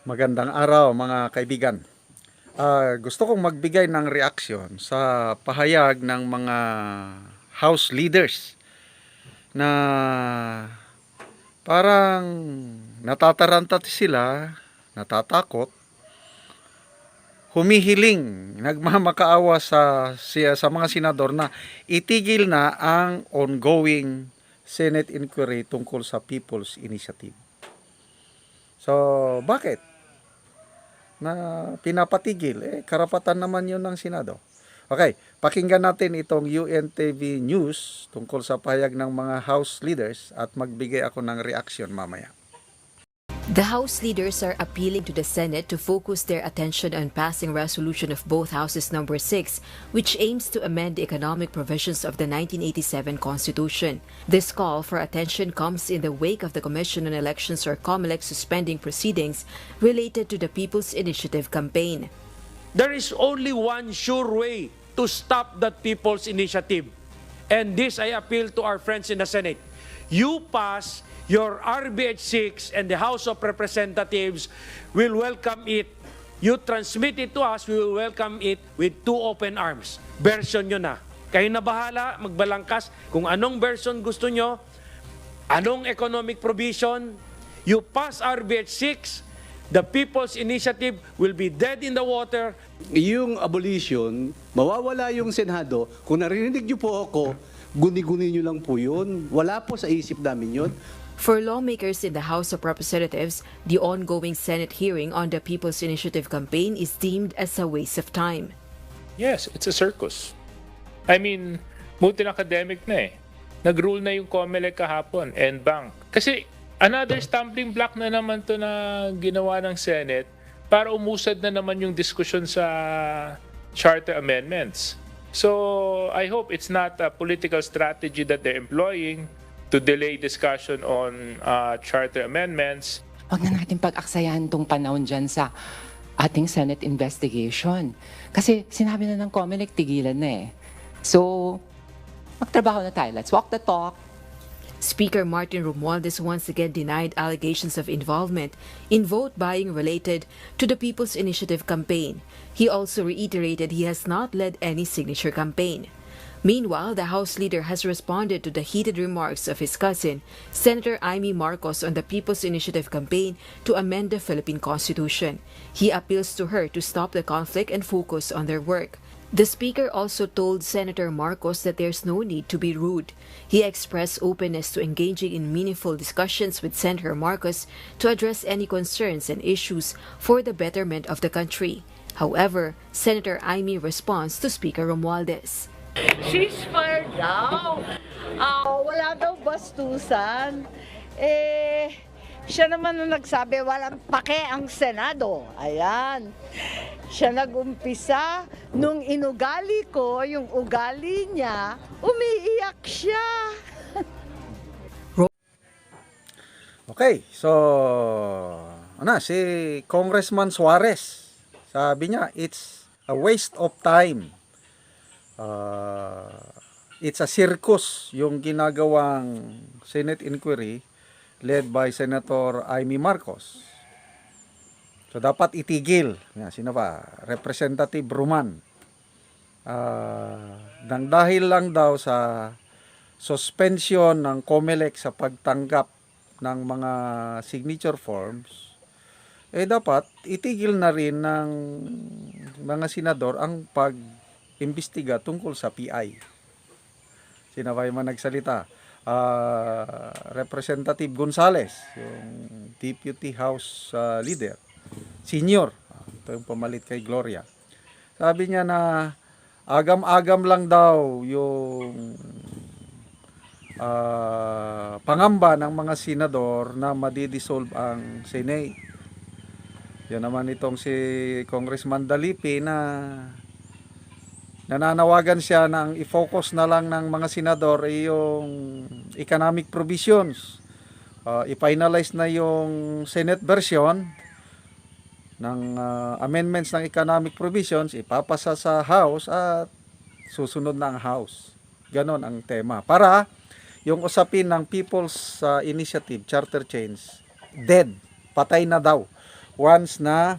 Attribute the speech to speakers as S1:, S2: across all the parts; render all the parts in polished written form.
S1: Magandang araw mga kaibigan. Gusto kong magbigay ng reaksyon sa pahayag ng mga house leaders na parang natataranta sila, natatakot, humihiling, nagmamakaawa sa mga senador na itigil na ang ongoing Senate inquiry tungkol sa People's Initiative. So, bakit? Na pinapatigil, karapatan naman yun ng Senado. Okay, pakinggan natin itong UNTV News tungkol sa pahayag ng mga House leaders at magbigay ako ng reaksyon mamaya.
S2: The House leaders are appealing to the Senate to focus their attention on passing resolution of both houses number 6, which aims to amend the economic provisions of the 1987 Constitution. This call for attention comes in the wake of the Commission on Elections or COMELEC suspending proceedings related to the People's Initiative campaign.
S3: There is only one sure way to stop that People's Initiative. And this I appeal to our friends in the Senate. You pass your RBH 6 and the House of Representatives will welcome it. You transmit it to us, we will welcome it with two open arms. Version nyo na. Kayo na bahala, magbalangkas kung anong version gusto nyo, anong economic provision. You pass RBH 6, the People's Initiative will be dead in the water.
S4: Yung abolition, mawawala yung Senado. Kung narinig niyo po ako, guni-guni niyo lang po yun. Wala po sa isip namin yun.
S2: For lawmakers in the House of Representatives, the ongoing Senate hearing on the People's Initiative campaign is deemed as a waste of time.
S5: Yes, it's a circus. I mean, multi-academic na eh. Nag-rule na yung COMELEC kahapon and bank. Kasi another stumbling block na naman to na ginawa ng Senate para umusad na naman yung diskusyon sa charter amendments. So I hope it's not a political strategy that they're employing to delay discussion on charter amendments.
S6: Huwag na natin pag-aksayahan tong panahon dyan sa ating Senate investigation. Kasi sinabi na ng COMELEC, tigilan na eh. So, magtrabaho na tayo. Let's walk the talk.
S2: Speaker Martin Romualdez once again denied allegations of involvement in vote buying related to the People's Initiative campaign. He also reiterated he has not led any signature campaign. Meanwhile, the House leader has responded to the heated remarks of his cousin, Senator Amy Marcos, on the People's Initiative campaign to amend the Philippine Constitution. He appeals to her to stop the conflict and focus on their work. The speaker also told Senator Marcos that there's no need to be rude. He expressed openness to engaging in meaningful discussions with Senator Marcos to address any concerns and issues for the betterment of the country. However, Senator Amy responds to Speaker Romualdez.
S7: Ceasefire daw. Wala daw bastusan. Siya naman ang nagsabi, walang pake ang Senado. Ayan. Siya nagumpisa. Nung inugali ko, yung ugali niya, umiiyak siya.
S1: Okay, so si Congressman Suarez, sabi niya, it's a waste of time. It's a circus yung ginagawang Senate inquiry led by Senator Amy Marcos. So dapat itigil. Sino pa? Representative Roman. Nang dahil lang daw sa suspension ng COMELEC sa pagtanggap ng mga signature forms, dapat itigil na rin ng mga senador ang pag-imbestiga tungkol sa PI. Sino ba yung nagsalita? Representative Gonzales, yung Deputy House Leader, Senior, ito yung pamalit kay Gloria. Sabi niya na agam-agam lang daw yung pangamba ng mga senador na madidissolve ang Senate. Yan naman itong si Congressman Dalipi na nananawagan siya ng i-focus na lang ng mga senador yung economic provisions. I-finalize na yung Senate version ng amendments ng economic provisions, ipapasa sa House at susunod na ang House. Ganon ang tema. Para yung usapin ng People's Initiative, Charter Change, dead, patay na daw. once na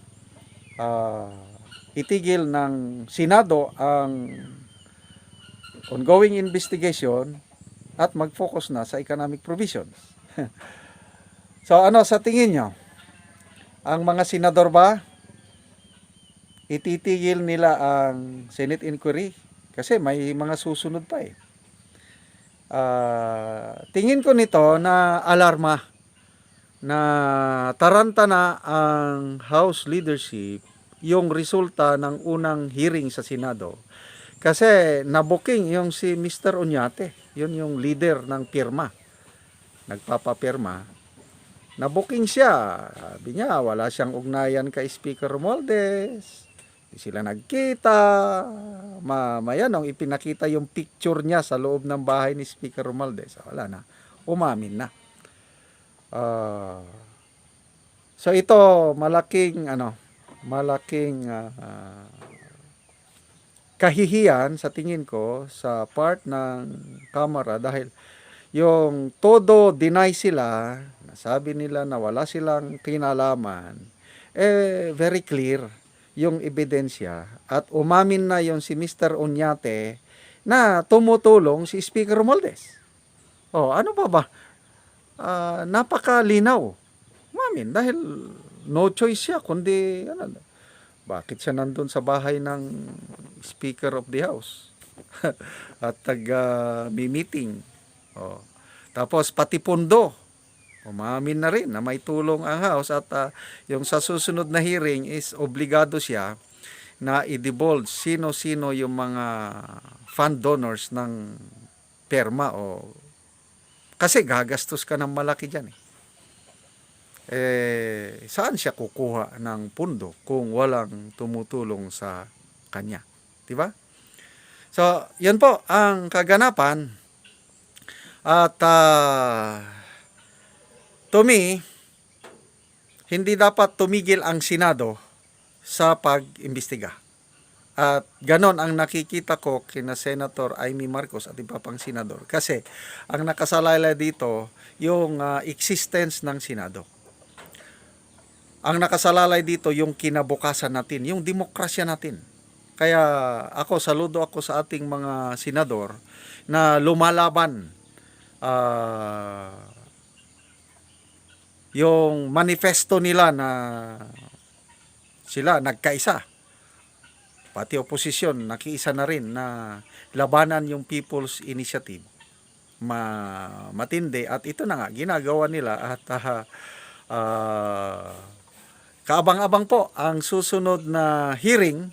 S1: itigil ng Senado ang ongoing investigation at mag-focus na sa economic provisions. So ano sa tingin nyo? Ang mga senador ba ititigil nila ang Senate inquiry? Kasi may mga susunod pa eh. Tingin ko nito na alarma na taranta na ang House leadership yung resulta ng unang hearing sa Senado. Kasi nabuking yung si Mr. Oñate, yun yung leader ng pirma, nagpapapirma. Nabuking siya, sabi niya wala siyang ugnayan kay Speaker Romualdez, hindi sila nagkita. Mamaya nung ipinakita yung picture niya sa loob ng bahay ni Speaker Romualdez, wala na, umamin na. So ito malaking kahihiyan sa tingin ko sa part ng Kamara dahil yung todo deny sila, sabi nila na wala silang kinalaman, very clear yung ebidensya at umamin na yung si Mr. Oñate na tumutulong si Speaker Romualdez. Ano ba? Napakalinaw. Umamin dahil no choice siya kundi bakit siya nandun sa bahay ng Speaker of the House at meeting. Tapos pati pondo umamin na rin na may tulong ang House at yung sa susunod na hearing is obligado siya na i-divulge sino-sino yung mga fund donors ng perma kasi gagastos ka ng malaki dyan saan siya kukuha ng pundo kung walang tumutulong sa kanya, di ba? So, yan po ang kaganapan at to me, hindi dapat tumigil ang Senado sa pag-imbestiga. At ganon ang nakikita ko kina Senator Amy Marcos at iba pang senador kasi ang nakasalalay dito yung existence ng Senado. Ang nakasalalay dito yung kinabukasan natin, yung demokrasya natin. Kaya saludo ako sa ating mga senador na lumalaban yung manifesto nila na sila nagkaisa. Pati oposisyon nakiisa na rin na labanan yung People's Initiative. Matindi at ito na nga ginagawa nila at kaabang-abang po ang susunod na hearing.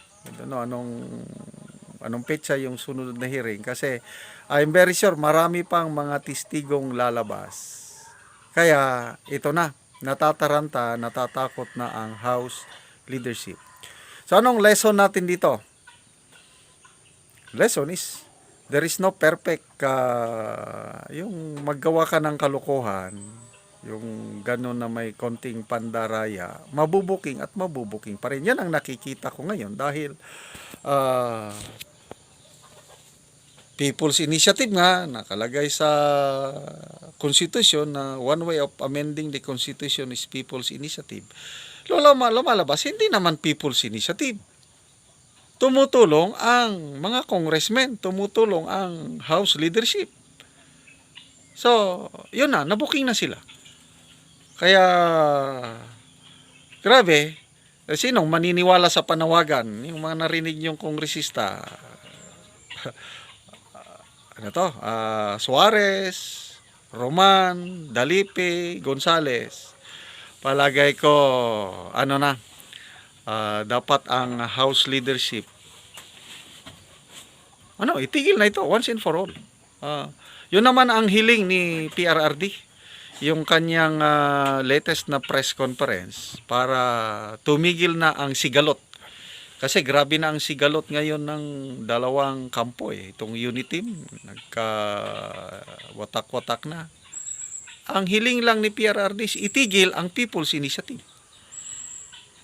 S1: Anong petsa yung sunod na hearing kasi I'm very sure marami pang mga testigong lalabas. Kaya ito na, natatakot na ang House leadership. So anong lesson natin dito? Lesson is there is no perfect yung maggawa ka ng kalokohan, yung gano'n na may konting pandaraya, mabubuking at mabubuking pa rin. Yan ang nakikita ko ngayon dahil People's Initiative nga nakalagay sa Constitution na one way of amending the Constitution is People's Initiative. Lumalabas, hindi naman People's Initiative. Tumutulong ang mga congressmen, tumutulong ang House leadership. So, yun na, nabuking na sila. Kaya, grabe, sinong maniniwala sa panawagan? Yung mga narinig yung kongresista, Suarez, Roman, Dalipe, Gonzales. Palagay ko, dapat ang House leadership, itigil na ito once and for all. Yun naman ang hiling ni PRRD. Yung kanyang latest na press conference para tumigil na ang sigalot. Kasi grabe na ang sigalot ngayon ng dalawang kampo Itong Uniteam, nagka-watak-watak na. Ang hiling lang ni PRRD is itigil ang People's Initiative.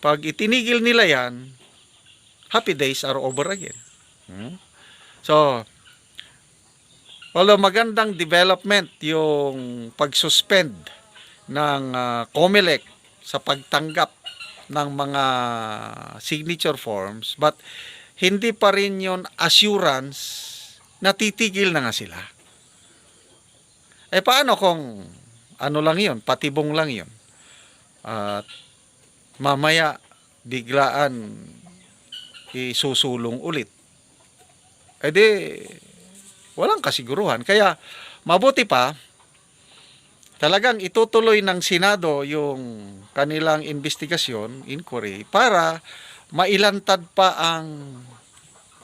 S1: Pag itinigil nila yan, happy days are over again. So, although magandang development yung pag-suspend ng COMELEC sa pagtanggap ng mga signature forms, but hindi pa rin yon assurance na titigil na nga sila. Eh paano kung ano lang yon, patibong lang yon? At mamaya biglaan isusulong ulit. Eh di, walang kasiguruhan. Kaya mabuti pa, talagang itutuloy ng Senado yung kanilang investigasyon, inquiry, para mailantad pa ang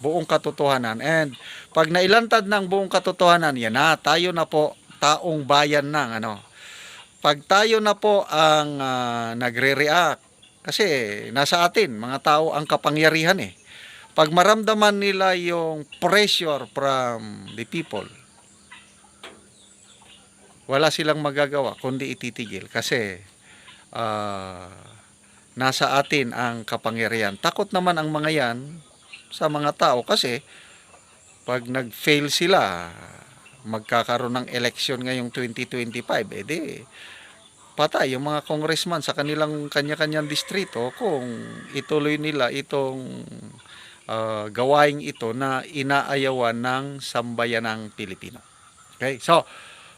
S1: buong katotohanan. And pag nailantad ng buong katotohanan, yan na, tayo na po, taong bayan ng Pag tayo na po ang nagre-react, kasi nasa atin, mga tao ang kapangyarihan eh. Pag maramdaman nila yung pressure from the people, wala silang magagawa kundi ititigil kasi nasa atin ang kapangyarihan. Takot naman ang mga yan sa mga tao kasi pag nag-fail sila, magkakaroon ng election ngayong 2025, edi patay yung mga congressman sa kanilang kanya-kanyang distrito kung ituloy nila itong gawaing ito na inaayawan ng sambayanang Pilipino. Okay, so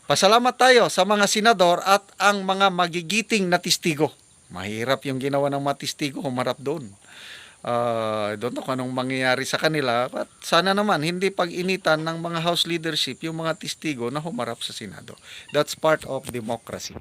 S1: pasalamat tayo sa mga senador at ang mga magigiting na testigo. Mahirap yung ginawa ng mga testigo, humarap doon. Don't know kung anong mangyayari sa kanila, but sana naman hindi pag-initan ng mga House leadership yung mga testigo na humarap sa Senado. That's part of democracy.